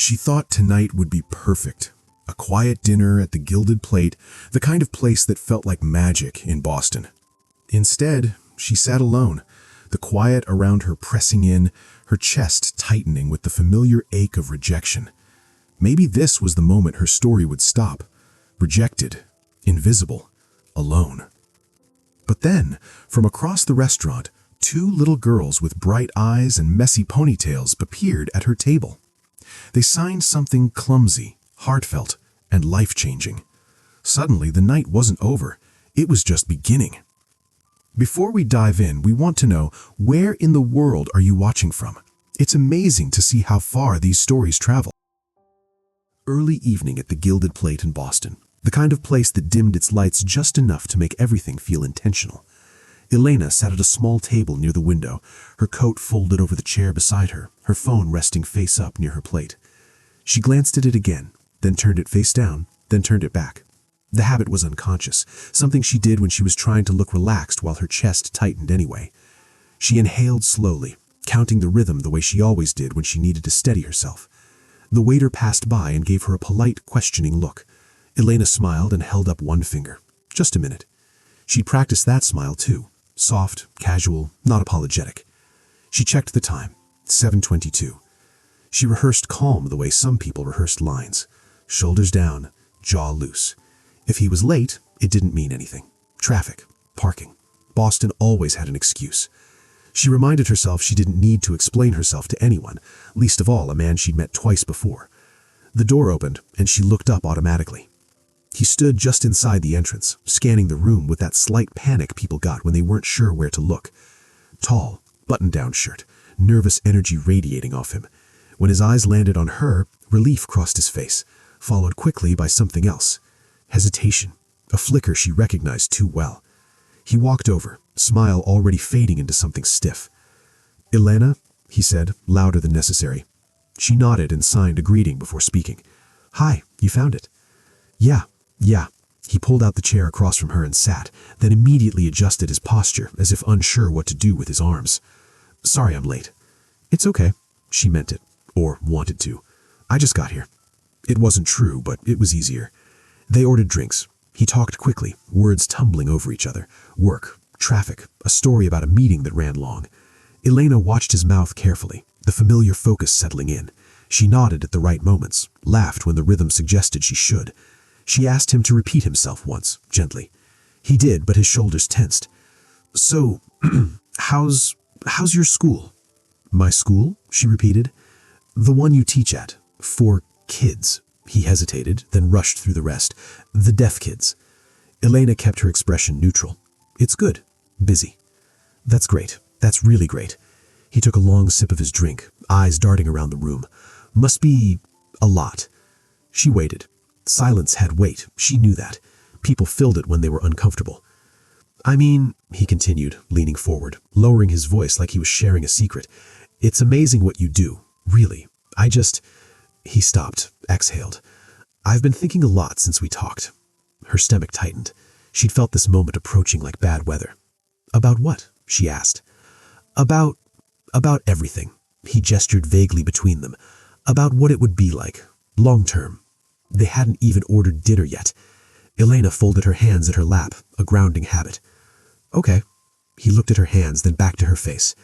She thought tonight would be perfect. A quiet dinner at the Gilded Plate, the kind of place that felt like magic in Boston. Instead, she sat alone, the quiet around her pressing in, her chest tightening with the familiar ache of rejection. Maybe this was the moment her story would stop. Rejected, invisible, alone. But then, from across the restaurant, two little girls with bright eyes and messy ponytails appeared at her table. They signed something clumsy, heartfelt, and life-changing. Suddenly, the night wasn't over. It was just beginning. Before we dive in, we want to know, where in the world are you watching from? It's amazing to see how far these stories travel. Early evening at the Gilded Plate in Boston, the kind of place that dimmed its lights just enough to make everything feel intentional. Elena sat at a small table near the window, her coat folded over the chair beside her, her phone resting face up near her plate. She glanced at it again, then turned it face down, then turned it back. The habit was unconscious, something she did when she was trying to look relaxed while her chest tightened anyway. She inhaled slowly, counting the rhythm the way she always did when she needed to steady herself. The waiter passed by and gave her a polite, questioning look. Elena smiled and held up one finger. Just a minute. She'd practiced that smile too. Soft, casual, not apologetic. She checked the time. 7:22. She rehearsed calm the way some people rehearsed lines. Shoulders down, jaw loose. If he was late, it didn't mean anything. Traffic, parking. Boston always had an excuse. She reminded herself she didn't need to explain herself to anyone, least of all a man she'd met twice before. The door opened, and she looked up automatically. He stood just inside the entrance, scanning the room with that slight panic people got when they weren't sure where to look. Tall, button-down shirt, nervous energy radiating off him. When his eyes landed on her, relief crossed his face, followed quickly by something else. Hesitation, a flicker she recognized too well. He walked over, smile already fading into something stiff. "Elena," he said, louder than necessary. She nodded and signed a greeting before speaking. "Hi, you found it?" Yeah. He pulled out the chair across from her and sat, then immediately adjusted his posture as if unsure what to do with his arms. "Sorry I'm late." "It's okay." She meant it, or wanted to. "I just got here." It wasn't true, but it was easier. They ordered drinks. He talked quickly, words tumbling over each other. Work, traffic, a story about a meeting that ran long. Elena watched his mouth carefully, the familiar focus settling in. She nodded at the right moments, laughed when the rhythm suggested she should. She asked him to repeat himself once, gently. He did, but his shoulders tensed. "So, how's your school?" "My school?" she repeated. "The one you teach at. For kids." He hesitated, then rushed through the rest. "The deaf kids." Elena kept her expression neutral. "It's good. Busy." "That's great. That's really great." He took a long sip of his drink, eyes darting around the room. "Must be a lot." She waited. Silence had weight. She knew that. People filled it when they were uncomfortable. "I mean," he continued, leaning forward, lowering his voice like he was sharing a secret, "it's amazing what you do. Really. He stopped, exhaled. "I've been thinking a lot since we talked." Her stomach tightened. She'd felt this moment approaching like bad weather. "About what?" she asked. About everything." He gestured vaguely between them. "About what it would be like, long term." They hadn't even ordered dinner yet. Elena folded her hands at her lap, a grounding habit. "Okay." He looked at her hands, then back to her face.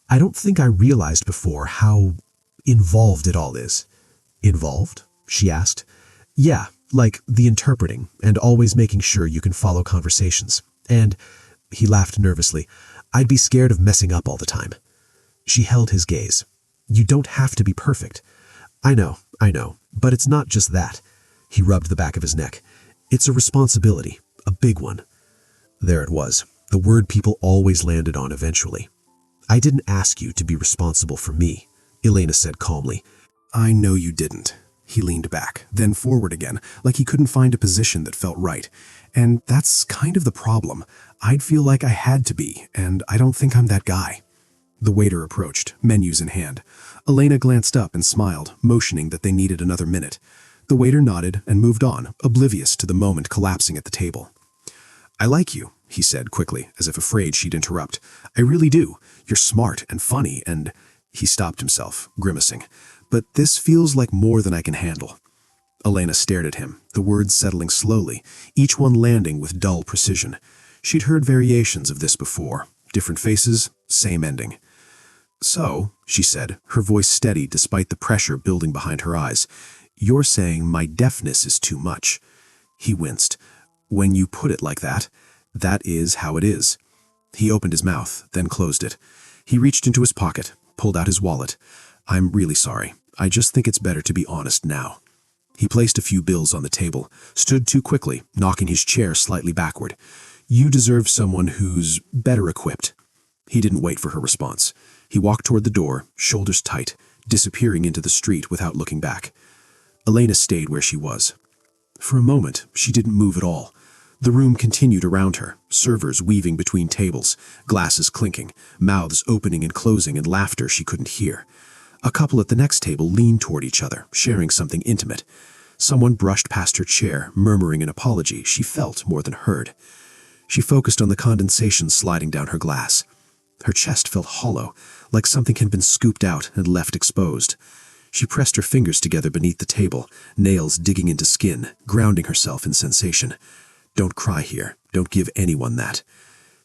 "I don't think I realized before how involved it all is." "Involved?" she asked. "Yeah, like the interpreting and always making sure you can follow conversations. And," he laughed nervously, "I'd be scared of messing up all the time." She held his gaze. "You don't have to be perfect." I know, but it's not just that." He rubbed the back of his neck. "It's a responsibility, a big one." There it was, the word people always landed on eventually. "I didn't ask you to be responsible for me," Elena said calmly. "I know you didn't." He leaned back, then forward again, like he couldn't find a position that felt right. "And that's kind of the problem. I'd feel like I had to be, and I don't think I'm that guy." The waiter approached, menus in hand. Elena glanced up and smiled, motioning that they needed another minute. The waiter nodded and moved on, oblivious to the moment collapsing at the table. "I like you," he said quickly, as if afraid she'd interrupt. "I really do. You're smart and funny and—" He stopped himself, grimacing. but this feels like more than I can handle." Elena stared at him, the words settling slowly, each one landing with dull precision. She'd heard variations of this before. Different faces, same ending. "So," she said, her voice steady despite the pressure building behind her eyes, "you're saying my deafness is too much." He winced. "When you put it like that, that is how it is." He opened his mouth, then closed it. He reached into his pocket, pulled out his wallet. "I'm really sorry. I just think it's better to be honest now." He placed a few bills on the table, stood too quickly, knocking his chair slightly backward. "You deserve someone who's better equipped." He didn't wait for her response. He walked toward the door, shoulders tight, disappearing into the street without looking back. Elena stayed where she was. For a moment, she didn't move at all. The room continued around her, servers weaving between tables, glasses clinking, mouths opening and closing, and laughter she couldn't hear. A couple at the next table leaned toward each other, sharing something intimate. Someone brushed past her chair, murmuring an apology she felt more than heard. She focused on the condensation sliding down her glass. Her chest felt hollow, like something had been scooped out and left exposed. She pressed her fingers together beneath the table, nails digging into skin, grounding herself in sensation. "Don't cry here. Don't give anyone that."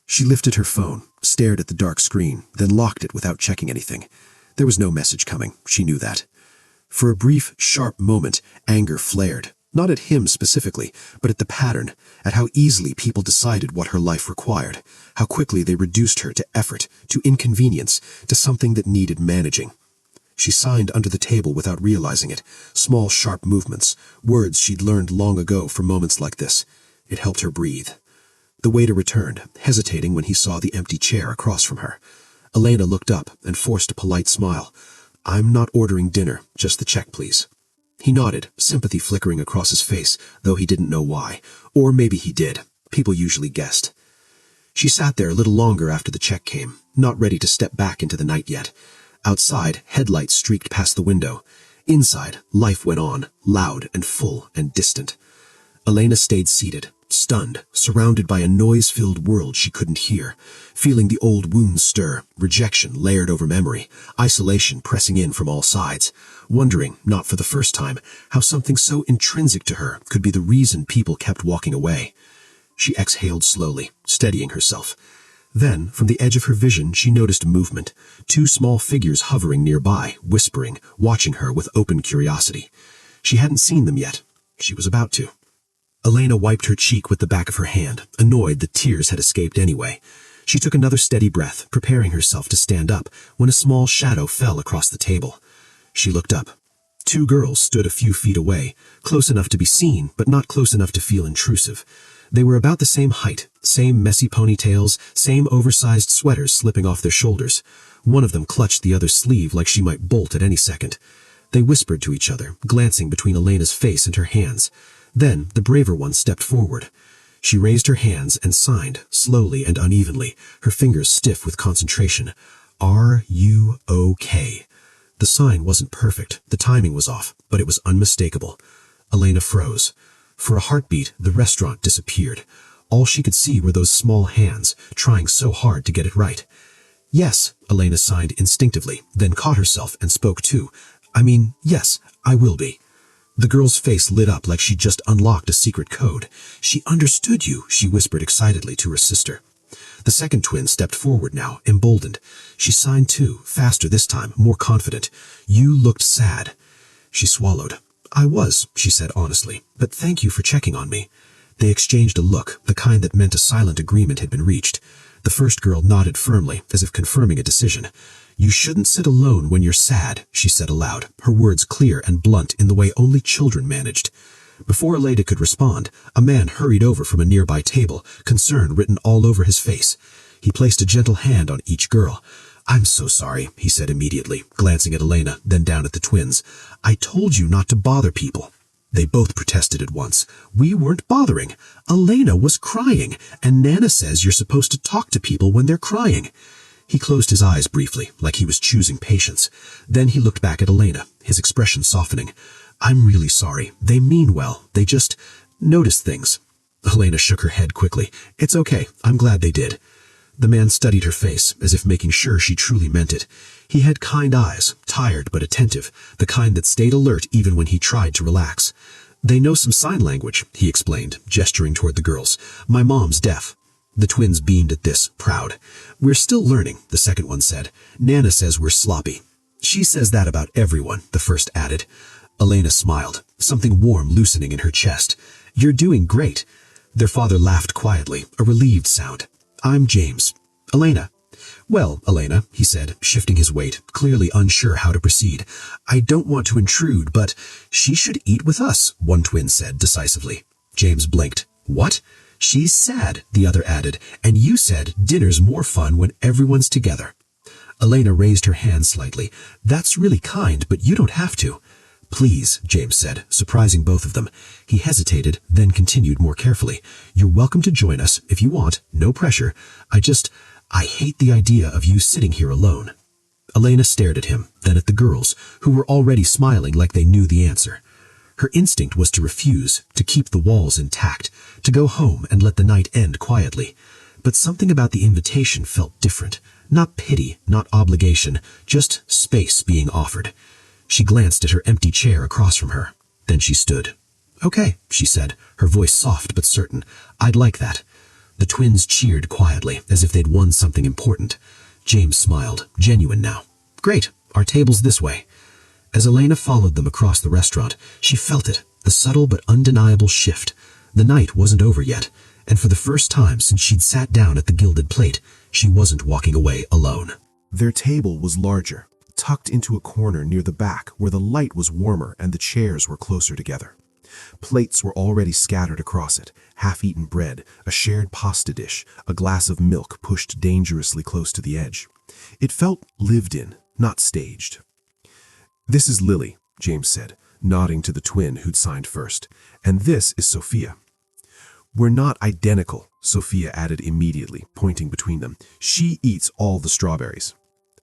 She lifted her phone, stared at the dark screen, then locked it without checking anything. There was no message coming, she knew that. For a brief, sharp moment, anger flared, not at him specifically, but at the pattern, at how easily people decided what her life required, how quickly they reduced her to effort, to inconvenience, to something that needed managing. She signed under the table without realizing it, small, sharp movements, words she'd learned long ago for moments like this. It helped her breathe. The waiter returned, hesitating when he saw the empty chair across from her. Elena looked up and forced a polite smile. "I'm not ordering dinner, just the check, please." He nodded, sympathy flickering across his face, though he didn't know why. Or maybe he did. People usually guessed. She sat there a little longer after the check came, not ready to step back into the night yet. Outside, headlights streaked past the window. Inside, life went on, loud and full and distant. Elena stayed seated, stunned, surrounded by a noise-filled world she couldn't hear, feeling the old wounds stir, rejection layered over memory, isolation pressing in from all sides, wondering, not for the first time, how something so intrinsic to her could be the reason people kept walking away. She exhaled slowly, steadying herself. Then, from the edge of her vision, she noticed movement, two small figures hovering nearby, whispering, watching her with open curiosity. She hadn't seen them yet. She was about to. Elena wiped her cheek with the back of her hand, annoyed that tears had escaped anyway. She took another steady breath, preparing herself to stand up, when a small shadow fell across the table. She looked up. Two girls stood a few feet away, close enough to be seen, but not close enough to feel intrusive. They were about the same height, same messy ponytails, same oversized sweaters slipping off their shoulders. One of them clutched the other's sleeve like she might bolt at any second. They whispered to each other, glancing between Elena's face and her hands. Then the braver one stepped forward. She raised her hands and signed, slowly and unevenly, her fingers stiff with concentration. "Are you okay?" The sign wasn't perfect, the timing was off, but it was unmistakable. Elena froze. For a heartbeat, the restaurant disappeared. All she could see were those small hands, trying so hard to get it right. "Yes," Elena signed instinctively, then caught herself and spoke too. Yes, I will be." The girl's face lit up like she'd just unlocked a secret code. "She understood you," she whispered excitedly to her sister. The second twin stepped forward now, emboldened. She signed too, faster this time, more confident. "You looked sad." She swallowed. "I was," she said honestly, "but thank you for checking on me." They exchanged a look, the kind that meant a silent agreement had been reached. The first girl nodded firmly, as if confirming a decision. "You shouldn't sit alone when you're sad," she said aloud, her words clear and blunt in the way only children managed. Before Elena could respond, a man hurried over from a nearby table, concern written all over his face. He placed a gentle hand on each girl. "I'm so sorry," he said immediately, glancing at Elena, then down at the twins. "I told you not to bother people." They both protested at once. "We weren't bothering. Elena was crying, and Nana says you're supposed to talk to people when they're crying." He closed his eyes briefly, like he was choosing patience. Then he looked back at Elena, his expression softening. "I'm really sorry. They mean well. They just noticed things." Elena shook her head quickly. "It's okay. I'm glad they did." The man studied her face, as if making sure she truly meant it. He had kind eyes, tired but attentive, the kind that stayed alert even when he tried to relax. "They know some sign language," he explained, gesturing toward the girls. "My mom's deaf." The twins beamed at this, proud. "We're still learning," the second one said. "Nana says we're sloppy." "She says that about everyone," the first added. Elena smiled, something warm loosening in her chest. "You're doing great." Their father laughed quietly, a relieved sound. "I'm James." "Elena." "Well, Elena," he said, shifting his weight, clearly unsure how to proceed. "I don't want to intrude, but she should eat with us," one twin said decisively. James blinked. "What?" "She's sad," the other added, "and you said dinner's more fun when everyone's together." Elena raised her hand slightly. "That's really kind, but you don't have to." "Please," James said, surprising both of them. He hesitated, then continued more carefully. "You're welcome to join us, if you want, no pressure. I hate the idea of you sitting here alone." Elena stared at him, then at the girls, who were already smiling like they knew the answer. Her instinct was to refuse, to keep the walls intact, to go home and let the night end quietly. But something about the invitation felt different. Not pity, not obligation, just space being offered. She glanced at her empty chair across from her. Then she stood. "Okay," she said, her voice soft but certain. "I'd like that." The twins cheered quietly, as if they'd won something important. James smiled, genuine now. "Great, our table's this way." As Elena followed them across the restaurant, she felt it, the subtle but undeniable shift. The night wasn't over yet, and for the first time since she'd sat down at the gilded plate, she wasn't walking away alone. Their table was larger, tucked into a corner near the back where the light was warmer and the chairs were closer together. Plates were already scattered across it, half-eaten bread, a shared pasta dish, a glass of milk pushed dangerously close to the edge. It felt lived in, not staged. "This is Lily," James said, nodding to the twin who'd signed first. "And this is Sophia." "We're not identical," Sophia added immediately, pointing between them. "She eats all the strawberries."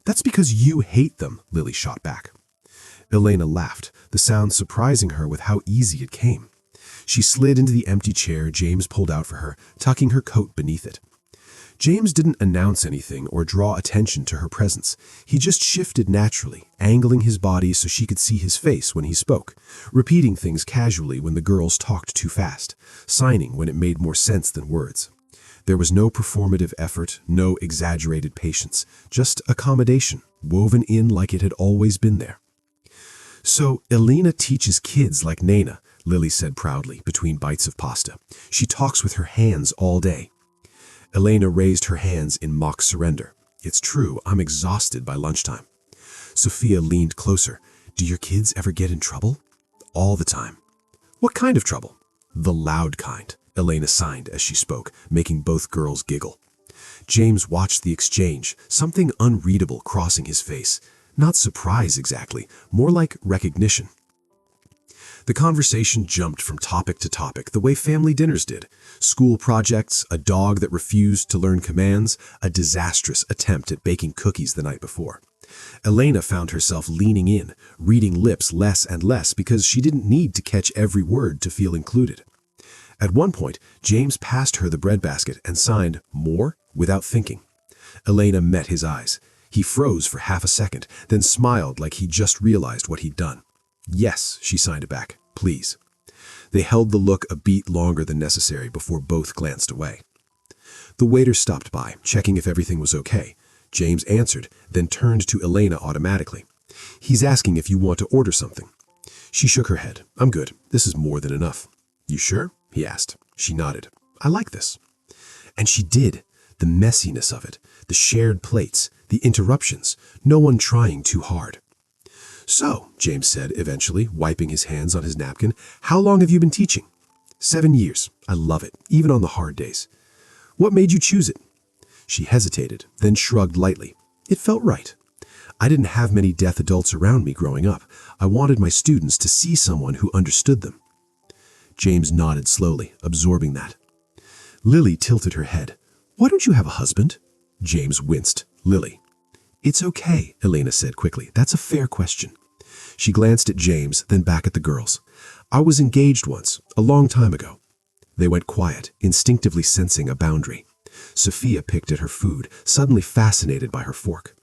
"That's because you hate them," Lily shot back. Elena laughed, the sound surprising her with how easy it came. She slid into the empty chair James pulled out for her, tucking her coat beneath it. James didn't announce anything or draw attention to her presence. He just shifted naturally, angling his body so she could see his face when he spoke, repeating things casually when the girls talked too fast, signing when it made more sense than words. There was no performative effort, no exaggerated patience, just accommodation, woven in like it had always been there. "So Elena teaches kids like Nana," Lily said proudly, between bites of pasta. "She talks with her hands all day." Elena raised her hands in mock surrender. "It's true, I'm exhausted by lunchtime." Sophia leaned closer. "Do your kids ever get in trouble?" "All the time." "What kind of trouble?" "The loud kind," Elena signed as she spoke, making both girls giggle. James watched the exchange, something unreadable crossing his face. Not surprise exactly, more like recognition. The conversation jumped from topic to topic the way family dinners did. School projects, a dog that refused to learn commands, a disastrous attempt at baking cookies the night before. Elena found herself leaning in, reading lips less and less because she didn't need to catch every word to feel included. At one point, James passed her the breadbasket and signed "more" without thinking. Elena met his eyes. He froze for half a second, then smiled like he just realized what he'd done. "Yes," she signed it back. "Please." They held the look a beat longer than necessary before both glanced away. The waiter stopped by, checking if everything was okay. James answered, then turned to Elena automatically. "He's asking if you want to order something." She shook her head. "I'm good. This is more than enough." "You sure?" he asked. She nodded. "I like this." And she did. The messiness of it, the shared plates, the interruptions, no one trying too hard. "So," James said eventually, wiping his hands on his napkin, "how long have you been teaching?" 7 years. I love it, even on the hard days." "What made you choose it?" She hesitated, then shrugged lightly. "It felt right. I didn't have many deaf adults around me growing up. I wanted my students to see someone who understood them." James nodded slowly, absorbing that. Lily tilted her head. "Why don't you have a husband?" James winced. "Lily." "It's okay," Elena said quickly. "That's a fair question." She glanced at James, then back at the girls. "I was engaged once, a long time ago." They went quiet, instinctively sensing a boundary. Sophia picked at her food, suddenly fascinated by her fork.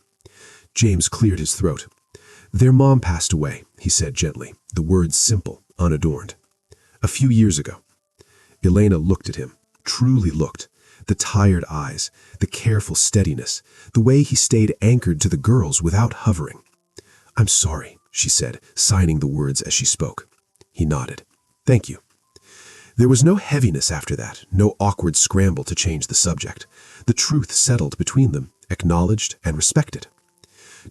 James cleared his throat. "Their mom passed away," he said gently, the words simple, unadorned. "A few years ago." Elena looked at him, truly looked. The tired eyes, the careful steadiness, the way he stayed anchored to the girls without hovering. "I'm sorry," she said, signing the words as she spoke. He nodded. "Thank you." There was no heaviness after that, no awkward scramble to change the subject. The truth settled between them, acknowledged and respected.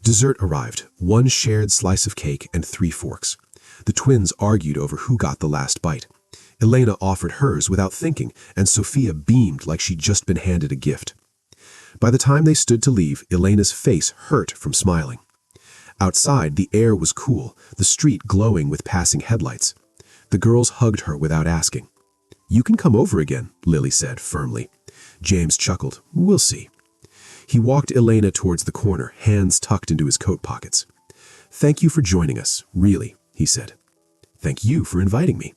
Dessert arrived, one shared slice of cake and 3 forks. The twins argued over who got the last bite. Elena offered hers without thinking, and Sophia beamed like she'd just been handed a gift. By the time they stood to leave, Elena's face hurt from smiling. Outside, the air was cool, the street glowing with passing headlights. The girls hugged her without asking. "You can come over again," Lily said firmly. James chuckled. "We'll see." He walked Elena towards the corner, hands tucked into his coat pockets. "Thank you for joining us, really," he said. "Thank you for inviting me."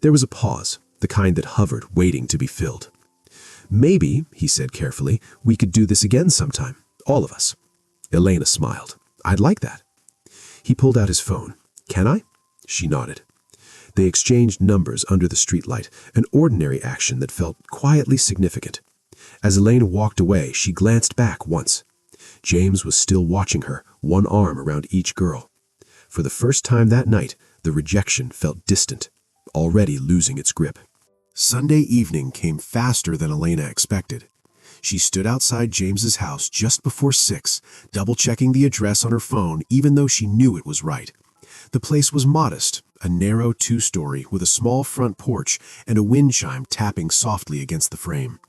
There was a pause, the kind that hovered, waiting to be filled. "Maybe," he said carefully, "we could do this again sometime, all of us." Elena smiled. "I'd like that." He pulled out his phone. "Can I?" She nodded. They exchanged numbers under the streetlight, an ordinary action that felt quietly significant. As Elena walked away, she glanced back once. James was still watching her, one arm around each girl. For the first time that night, the rejection felt distant, already losing its grip. Sunday evening came faster than Elena expected. She stood outside James's house just before 6, double-checking the address on her phone even though she knew it was right. The place was modest, a narrow 2-story with a small front porch and a wind chime tapping softly against the frame.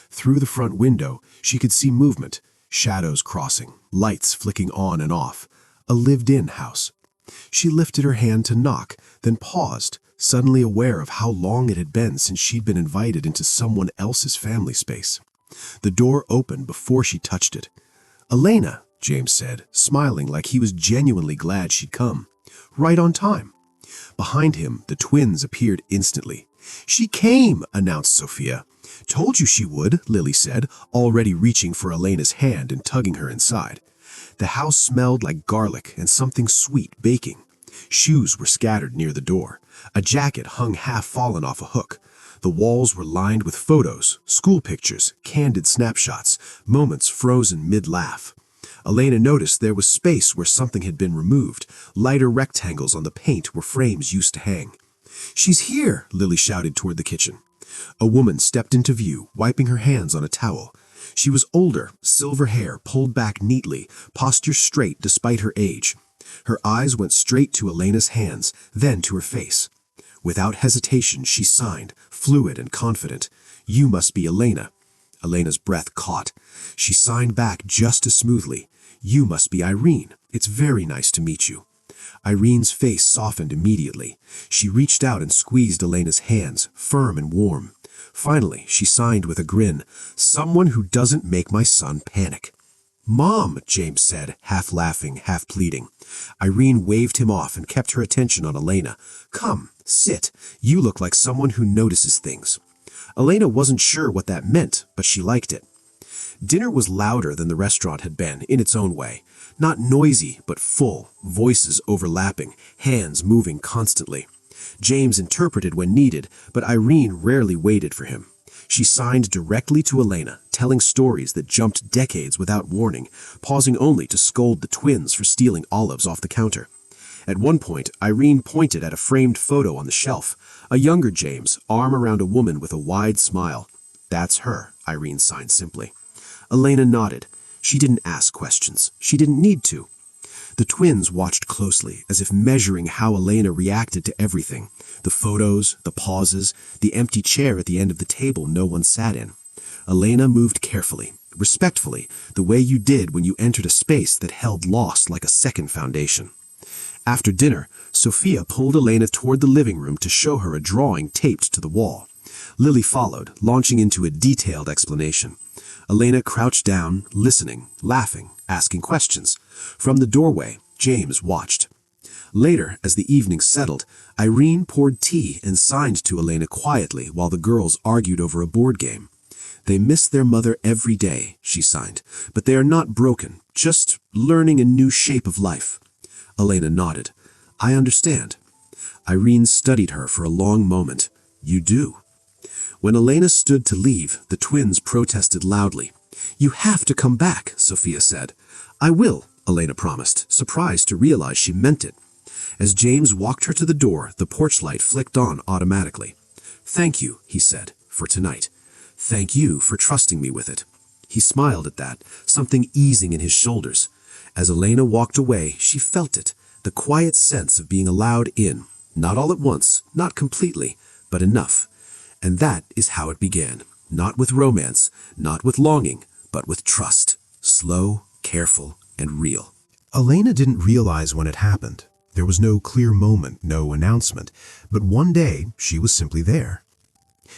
Through the front window, she could see movement, shadows crossing, lights flicking on and off. A lived-in house. She lifted her hand to knock, then paused, suddenly aware of how long it had been since she'd been invited into someone else's family space. The door opened before she touched it. "Elena," James said, smiling like he was genuinely glad she'd come. "Right on time." Behind him, the twins appeared instantly. "She came," announced Sophia. "Told you she would," Lily said, already reaching for Elena's hand and tugging her inside. The house smelled like garlic and something sweet baking. Shoes were scattered near the door. A jacket hung half-fallen off a hook. The walls were lined with photos, school pictures, candid snapshots, moments frozen mid-laugh. Elena noticed there was space where something had been removed, lighter rectangles on the paint where frames used to hang. "She's here," Lily shouted toward the kitchen. A woman stepped into view, wiping her hands on a towel. She was older, silver hair pulled back neatly, posture straight despite her age. Her eyes went straight to Elena's hands, then to her face. Without hesitation, she signed, fluid and confident. "You must be Elena." Elena's breath caught. She signed back just as smoothly. "You must be Irene. It's very nice to meet you." Irene's face softened immediately. She reached out and squeezed Elena's hands, firm and warm. Finally, she signed with a grin, "Someone who doesn't make my son panic." "Mom," James said, half laughing, half pleading. Irene waved him off and kept her attention on Elena. "Come, sit. You look like someone who notices things." Elena wasn't sure what that meant, but she liked it. Dinner was louder than the restaurant had been, in its own way. Not noisy, but full, voices overlapping, hands moving constantly. James interpreted when needed, but Irene rarely waited for him. She signed directly to Elena, telling stories that jumped decades without warning, pausing only to scold the twins for stealing olives off the counter. At one point, Irene pointed at a framed photo on the shelf, a younger James, arm around a woman with a wide smile. "That's her," Irene signed simply. Elena nodded. She didn't ask questions. She didn't need to. The twins watched closely, as if measuring how Elena reacted to everything. The photos, the pauses, the empty chair at the end of the table no one sat in. Elena moved carefully, respectfully, the way you did when you entered a space that held loss like a second foundation. After dinner, Sophia pulled Elena toward the living room to show her a drawing taped to the wall. Lily followed, launching into a detailed explanation. Elena crouched down, listening, laughing, asking questions. From the doorway, James watched. Later, as the evening settled, Irene poured tea and signed to Elena quietly while the girls argued over a board game. They miss their mother every day, she signed, but they are not broken, just learning a new shape of life. Elena nodded. I understand. Irene studied her for a long moment. You do. When Elena stood to leave, the twins protested loudly. You have to come back, Sophia said. I will, Elena promised, surprised to realize she meant it. As James walked her to the door, the porch light flicked on automatically. Thank you, he said, for tonight. Thank you for trusting me with it. He smiled at that, something easing in his shoulders. As Elena walked away, she felt it, the quiet sense of being allowed in. Not all at once, not completely, but enough. And that is how it began. Not with romance, not with longing, but with trust. Slow, careful, and real. Elena didn't realize when it happened. There was no clear moment, no announcement, but one day she was simply there.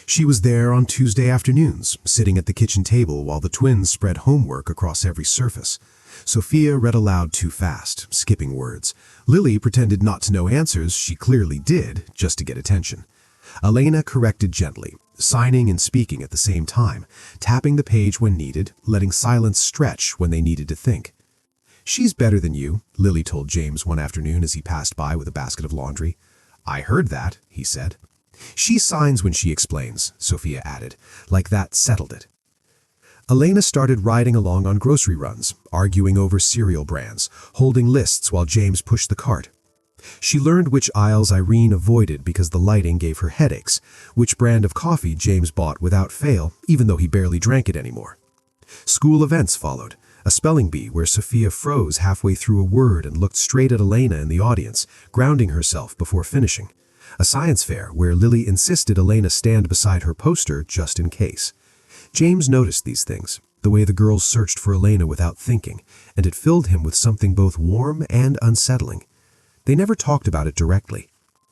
She was there on Tuesday afternoons, sitting at the kitchen table while the twins spread homework across every surface. Sophia read aloud too fast, skipping words. Lily pretended not to know answers she clearly did, just to get attention. Elena corrected gently, signing and speaking at the same time, tapping the page when needed, letting silence stretch when they needed to think. She's better than you, Lily told James one afternoon as he passed by with a basket of laundry. I heard that, he said. She signs when she explains, Sophia added, like that settled it. Elena started riding along on grocery runs, arguing over cereal brands, holding lists while James pushed the cart. She learned which aisles Irene avoided because the lighting gave her headaches, which brand of coffee James bought without fail, even though he barely drank it anymore. School events followed, a spelling bee where Sophia froze halfway through a word and looked straight at Elena in the audience, grounding herself before finishing. A science fair where Lily insisted Elena stand beside her poster just in case. James noticed these things, the way the girls searched for Elena without thinking, and it filled him with something both warm and unsettling. They never talked about it directly.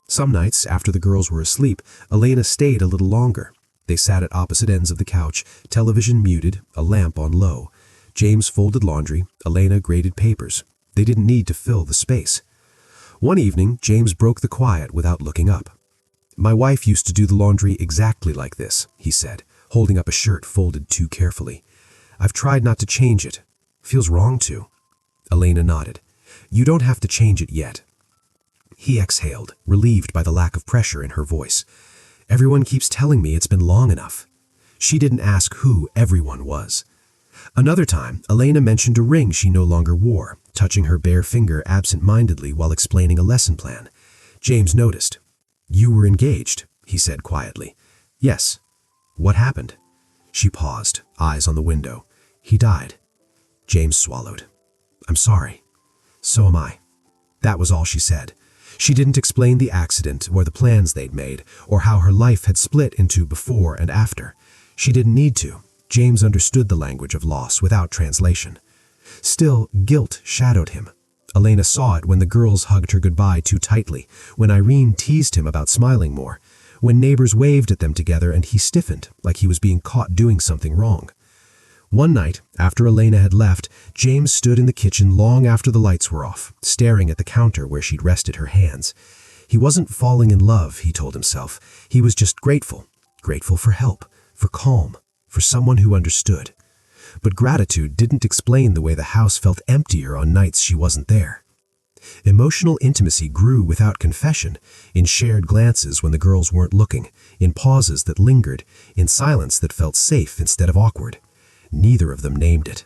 Some nights, after the girls were asleep, Elena stayed a little longer. They sat at opposite ends of the couch, television muted, a lamp on low. James folded laundry, Elena graded papers. They didn't need to fill the space. One evening, James broke the quiet without looking up. My wife used to do the laundry exactly like this, he said, holding up a shirt folded too carefully. I've tried not to change it. Feels wrong to. Elena nodded. You don't have to change it yet. He exhaled, relieved by the lack of pressure in her voice. Everyone keeps telling me it's been long enough. She didn't ask who everyone was. Another time, Elena mentioned a ring she no longer wore, touching her bare finger absent-mindedly while explaining a lesson plan. James noticed. You were engaged, he said quietly. Yes. What happened? She paused, eyes on the window. He died. James swallowed. I'm sorry. So am I. That was all she said. She didn't explain the accident or the plans they'd made, or how her life had split into before and after. She didn't need to. James understood the language of loss without translation. Still, guilt shadowed him. Elena saw it when the girls hugged her goodbye too tightly, when Irene teased him about smiling more, when neighbors waved at them together and he stiffened, like he was being caught doing something wrong. One night, after Elena had left, James stood in the kitchen long after the lights were off, staring at the counter where she'd rested her hands. He wasn't falling in love, he told himself. He was just grateful. Grateful for help, for calm, for someone who understood. But gratitude didn't explain the way the house felt emptier on nights she wasn't there. Emotional intimacy grew without confession, in shared glances when the girls weren't looking, in pauses that lingered, in silence that felt safe instead of awkward. Neither of them named it.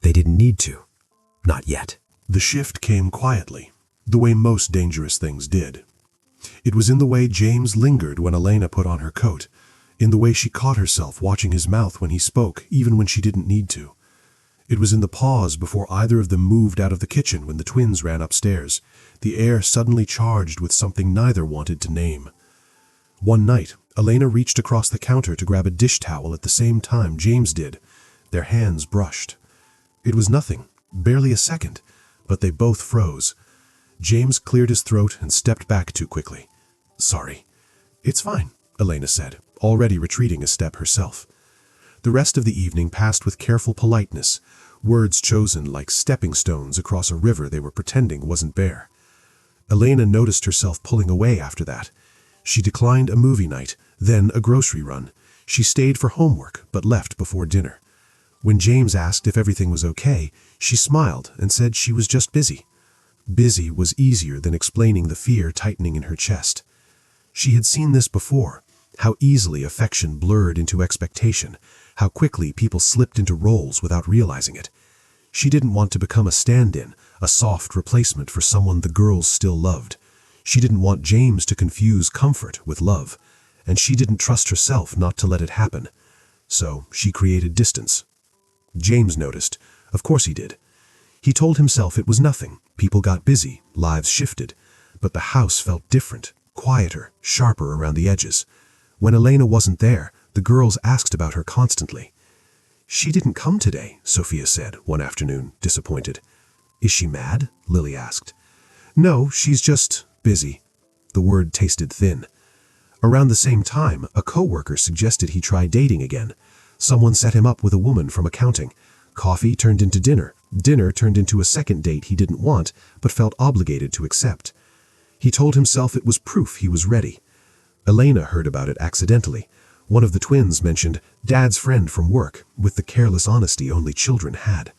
They didn't need to. Not yet. The shift came quietly, the way most dangerous things did. It was in the way James lingered when Elena put on her coat, in the way she caught herself watching his mouth when he spoke, even when she didn't need to. It was in the pause before either of them moved out of the kitchen when the twins ran upstairs, the air suddenly charged with something neither wanted to name. One night, Elena reached across the counter to grab a dish towel at the same time James did. Their hands brushed. It was nothing, barely a second, but they both froze. James cleared his throat and stepped back too quickly. Sorry. It's fine, Elena said, already retreating a step herself. The rest of the evening passed with careful politeness, words chosen like stepping stones across a river they were pretending wasn't bare. Elena noticed herself pulling away after that. She declined a movie night, then a grocery run. She stayed for homework, but left before dinner. When James asked if everything was okay, she smiled and said she was just busy. Busy was easier than explaining the fear tightening in her chest. She had seen this before, how easily affection blurred into expectation, how quickly people slipped into roles without realizing it. She didn't want to become a stand-in, a soft replacement for someone the girls still loved. She didn't want James to confuse comfort with love, and she didn't trust herself not to let it happen. So she created distance. James noticed. Of course he did. He told himself it was nothing. People got busy, lives shifted. But the house felt different, quieter, sharper around the edges. When Elena wasn't there, the girls asked about her constantly. "She didn't come today," Sophia said one afternoon, disappointed. "Is she mad?" Lily asked. "No, she's just busy." The word tasted thin. Around the same time, a coworker suggested he try dating again. Someone set him up with a woman from accounting. Coffee turned into dinner. Dinner turned into a second date he didn't want, but felt obligated to accept. He told himself it was proof he was ready. Elena heard about it accidentally. One of the twins mentioned Dad's friend from work, with the careless honesty only children had.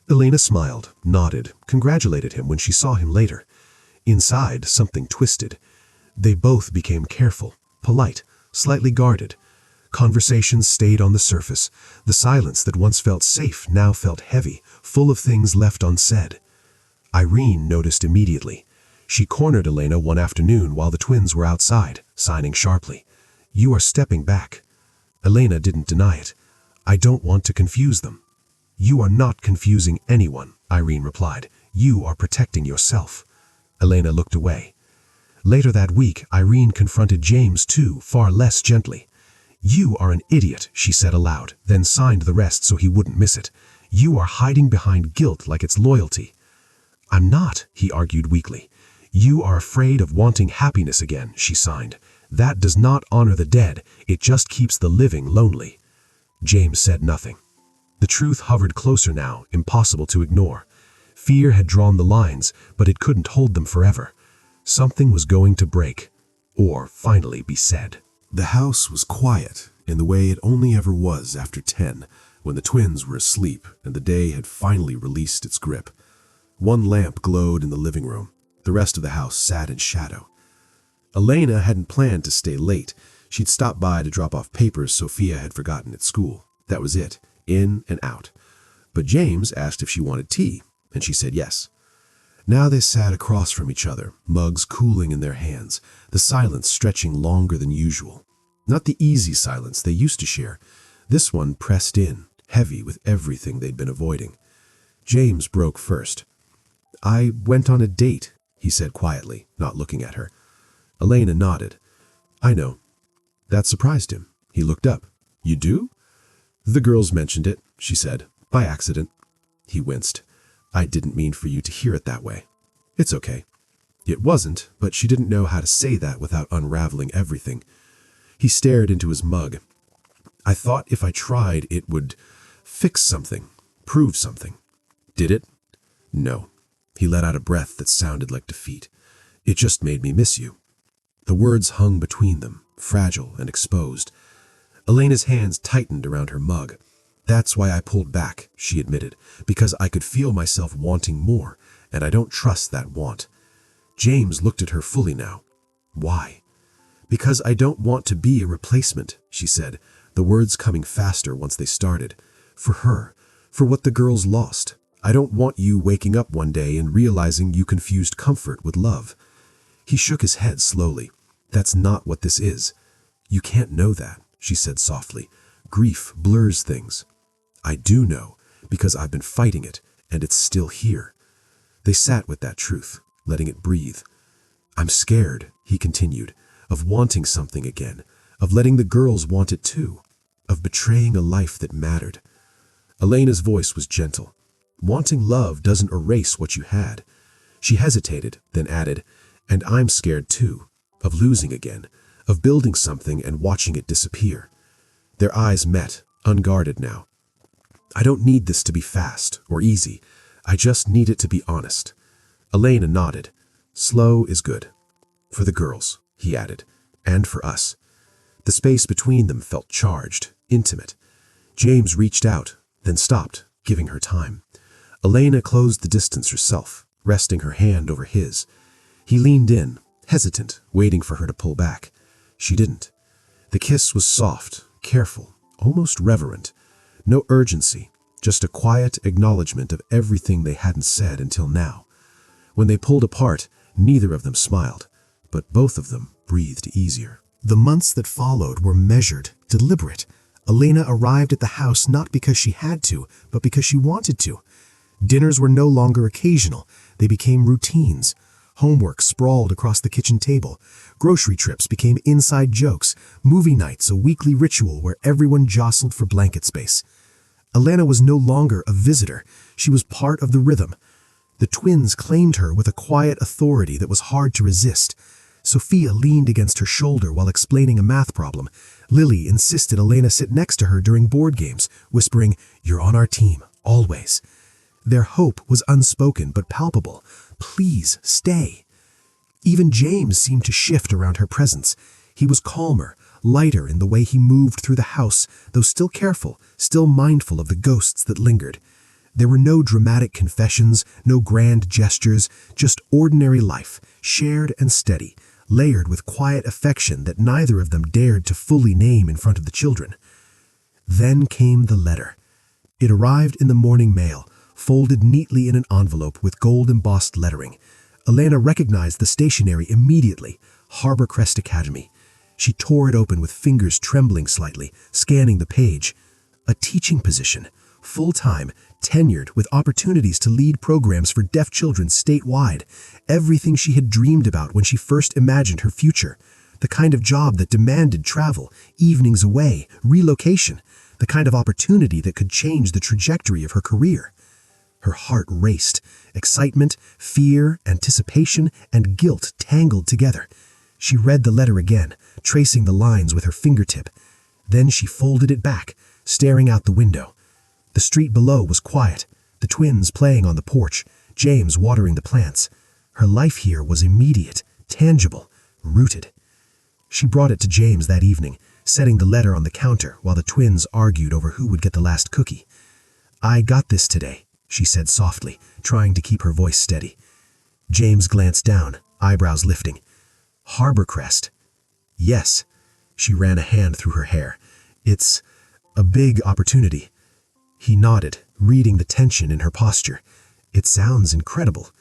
Elena smiled, nodded, congratulated him when she saw him later. Inside, something twisted. They both became careful, polite, slightly guarded. Conversations stayed on the surface. The silence that once felt safe now felt heavy, full of things left unsaid. Irene noticed immediately. She cornered Elena one afternoon while the twins were outside, signing sharply. "You are stepping back." Elena didn't deny it. "I don't want to confuse them." "You are not confusing anyone," Irene replied. "You are protecting yourself." Elena looked away. Later that week, Irene confronted James too, far less gently. "You are an idiot," she said aloud, then signed the rest so he wouldn't miss it. "You are hiding behind guilt like it's loyalty." "I'm not," he argued weakly. "You are afraid of wanting happiness again," she signed. "That does not honor the dead, it just keeps the living lonely." James said nothing. The truth hovered closer now, impossible to ignore. Fear had drawn the lines, but it couldn't hold them forever. Something was going to break, or finally be said. The house was quiet in the way it only ever was after 10, when the twins were asleep and the day had finally released its grip. One lamp glowed in the living room. The rest of the house sat in shadow. Elena hadn't planned to stay late. She'd stopped by to drop off papers Sophia had forgotten at school. That was it, in and out. But James asked if she wanted tea, and she said yes. Now they sat across from each other, mugs cooling in their hands, the silence stretching longer than usual. Not the easy silence they used to share. This one pressed in, heavy with everything they'd been avoiding. James broke first. "I went on a date," he said quietly, not looking at her. Elena nodded. "I know." That surprised him. He looked up. "You do?" "The girls mentioned it," she said, "by accident." He winced. "I didn't mean for you to hear it that way." "It's okay." It wasn't, but she didn't know how to say that without unraveling everything. He stared into his mug. "I thought if I tried it would fix something, prove something." "Did it?" "No." He let out a breath that sounded like defeat. "It just made me miss you." The words hung between them, fragile and exposed. Elena's hands tightened around her mug. "That's why I pulled back," she admitted, "because I could feel myself wanting more, and I don't trust that want." James looked at her fully now. "Why?" "Because I don't want to be a replacement," she said, the words coming faster once they started. "For her, for what the girls lost. I don't want you waking up one day and realizing you confused comfort with love." He shook his head slowly. "That's not what this is." "You can't know that," she said softly. "Grief blurs things." "I do know, because I've been fighting it, and it's still here." They sat with that truth, letting it breathe. "I'm scared," he continued, "of wanting something again, of letting the girls want it too, of betraying a life that mattered." Elena's voice was gentle. "Wanting love doesn't erase what you had." She hesitated, then added, "And I'm scared too, of losing again, of building something and watching it disappear." Their eyes met, unguarded now. "I don't need this to be fast or easy. I just need it to be honest." Elena nodded. "Slow is good." "For the girls," he added, "and for us." The space between them felt charged, intimate. James reached out, then stopped, giving her time. Elena closed the distance herself, resting her hand over his. He leaned in, hesitant, waiting for her to pull back. She didn't. The kiss was soft, careful, almost reverent. No urgency, just a quiet acknowledgement of everything they hadn't said until now. When they pulled apart, neither of them smiled, but both of them breathed easier. The months that followed were measured, deliberate. Elena arrived at the house not because she had to, but because she wanted to. Dinners were no longer occasional. They became routines. Homework sprawled across the kitchen table. Grocery trips became inside jokes. Movie nights a weekly ritual where everyone jostled for blanket space. Elena was no longer a visitor. She was part of the rhythm. The twins claimed her with a quiet authority that was hard to resist. Sophia leaned against her shoulder while explaining a math problem. Lily insisted Elena sit next to her during board games, whispering, "You're on our team, always." Their hope was unspoken but palpable. Please stay. Even James seemed to shift around her presence. He was calmer, lighter in the way he moved through the house, though still careful, still mindful of the ghosts that lingered. There were no dramatic confessions, no grand gestures, just ordinary life, shared and steady, layered with quiet affection that neither of them dared to fully name in front of the children. Then came the letter. It arrived in the morning mail, folded neatly in an envelope with gold-embossed lettering. Elena recognized the stationery immediately, Harbor Crest Academy. She tore it open with fingers trembling slightly, scanning the page. A teaching position, full-time, tenured, with opportunities to lead programs for deaf children statewide. Everything she had dreamed about when she first imagined her future. The kind of job that demanded travel, evenings away, relocation. The kind of opportunity that could change the trajectory of her career. Her heart raced. Excitement, fear, anticipation, and guilt tangled together. She read the letter again, tracing the lines with her fingertip. Then she folded it back, staring out the window. The street below was quiet, the twins playing on the porch, James watering the plants. Her life here was immediate, tangible, rooted. She brought it to James that evening, setting the letter on the counter while the twins argued over who would get the last cookie. "I got this today," she said softly, trying to keep her voice steady. James glanced down, eyebrows lifting. "Harbor Crest." "Yes." She ran a hand through her hair. "It's a big opportunity." He nodded, reading the tension in her posture. "It sounds incredible."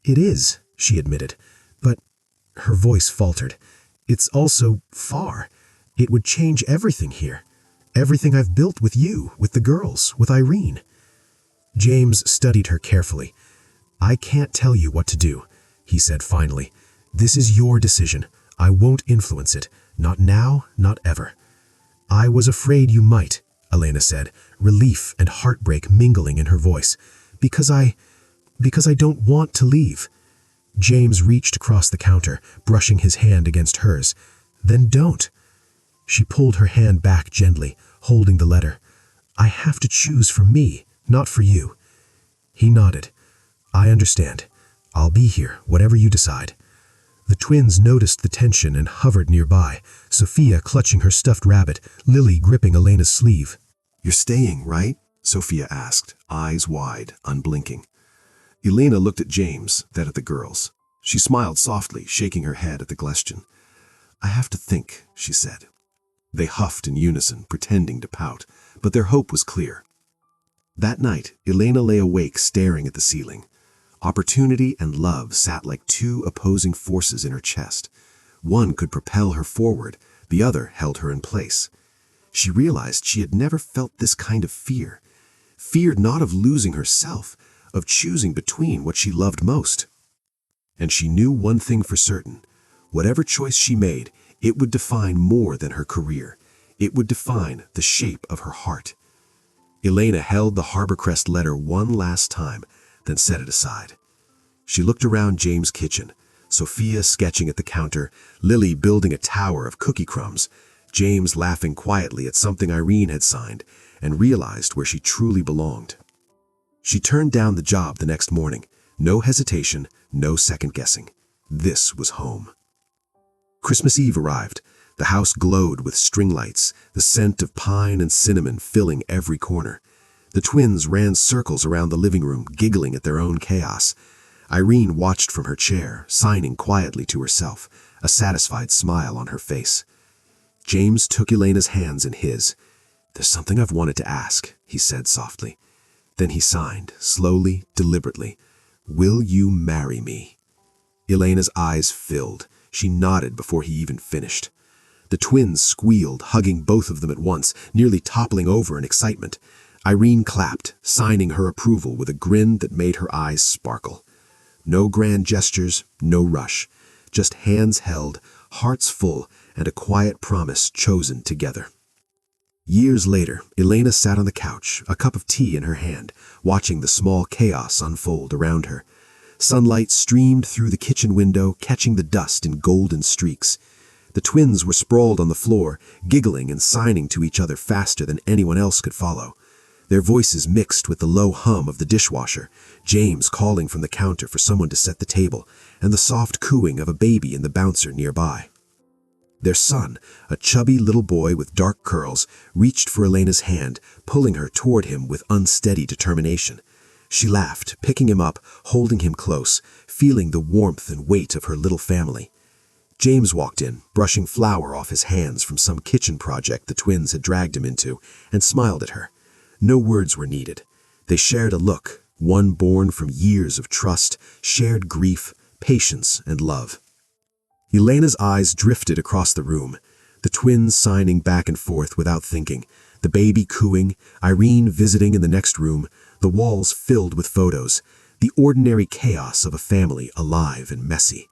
"It is," she admitted, but her voice faltered. "It's also far. It would change everything here. Everything I've built with you, with the girls, with Irene." James studied her carefully. "I can't tell you what to do," he said finally. "This is your decision. I won't influence it. Not now, not ever." "I was afraid you might," Elena said, relief and heartbreak mingling in her voice. Because I don't want to leave." James reached across the counter, brushing his hand against hers. "Then don't." She pulled her hand back gently, holding the letter. "I have to choose for me, not for you." He nodded. "I understand. I'll be here, whatever you decide." The twins noticed the tension and hovered nearby, Sophia clutching her stuffed rabbit, Lily gripping Elena's sleeve. "You're staying, right?" Sophia asked, eyes wide, unblinking. Elena looked at James, then at the girls. She smiled softly, shaking her head at the question. "I have to think," she said. They huffed in unison, pretending to pout, but their hope was clear. That night, Elena lay awake staring at the ceiling. Opportunity and love sat like two opposing forces in her chest. One could propel her forward, the other held her in place. She realized she had never felt this kind of fear. Fear not of losing herself, of choosing between what she loved most. And she knew one thing for certain. Whatever choice she made, it would define more than her career. It would define the shape of her heart. Elena held the Harbor Crest letter one last time, then set it aside. She looked around James' kitchen, Sophia sketching at the counter, Lily building a tower of cookie crumbs, James laughing quietly at something Irene had signed, and realized where she truly belonged. She turned down the job the next morning. No hesitation, no second guessing. This was home. Christmas Eve arrived. The house glowed with string lights, the scent of pine and cinnamon filling every corner. The twins ran circles around the living room, giggling at their own chaos. Irene watched from her chair, signing quietly to herself, a satisfied smile on her face. James took Elena's hands in his. "There's something I've wanted to ask," he said softly. Then he signed, slowly, deliberately, "Will you marry me?" Elena's eyes filled. She nodded before he even finished. The twins squealed, hugging both of them at once, nearly toppling over in excitement. Irene clapped, signing her approval with a grin that made her eyes sparkle. No grand gestures, no rush. Just hands held, hearts full, and a quiet promise chosen together. Years later, Elena sat on the couch, a cup of tea in her hand, watching the small chaos unfold around her. Sunlight streamed through the kitchen window, catching the dust in golden streaks. The twins were sprawled on the floor, giggling and signing to each other faster than anyone else could follow. Their voices mixed with the low hum of the dishwasher, James calling from the counter for someone to set the table, and the soft cooing of a baby in the bouncer nearby. Their son, a chubby little boy with dark curls, reached for Elena's hand, pulling her toward him with unsteady determination. She laughed, picking him up, holding him close, feeling the warmth and weight of her little family. James walked in, brushing flour off his hands from some kitchen project the twins had dragged him into, and smiled at her. No words were needed. They shared a look, one born from years of trust, shared grief, patience, and love. Elena's eyes drifted across the room, the twins signing back and forth without thinking, the baby cooing, Irene visiting in the next room, the walls filled with photos, the ordinary chaos of a family alive and messy.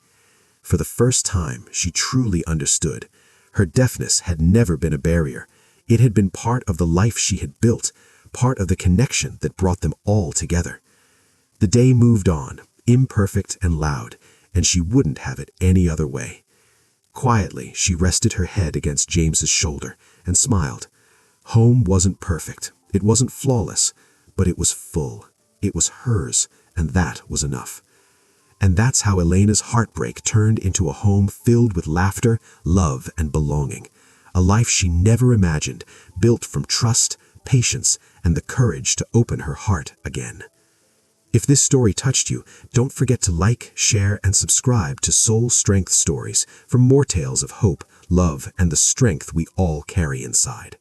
For the first time, she truly understood. Her deafness had never been a barrier. It had been part of the life she had built, part of the connection that brought them all together. The day moved on, imperfect and loud, and she wouldn't have it any other way. Quietly, she rested her head against James's shoulder and smiled. Home wasn't perfect, it wasn't flawless, but it was full. It was hers, and that was enough. And that's how Elena's heartbreak turned into a home filled with laughter, love, and belonging. A life she never imagined, built from trust, patience, and the courage to open her heart again. If this story touched you, don't forget to like, share, and subscribe to Soul Strength Stories for more tales of hope, love, and the strength we all carry inside.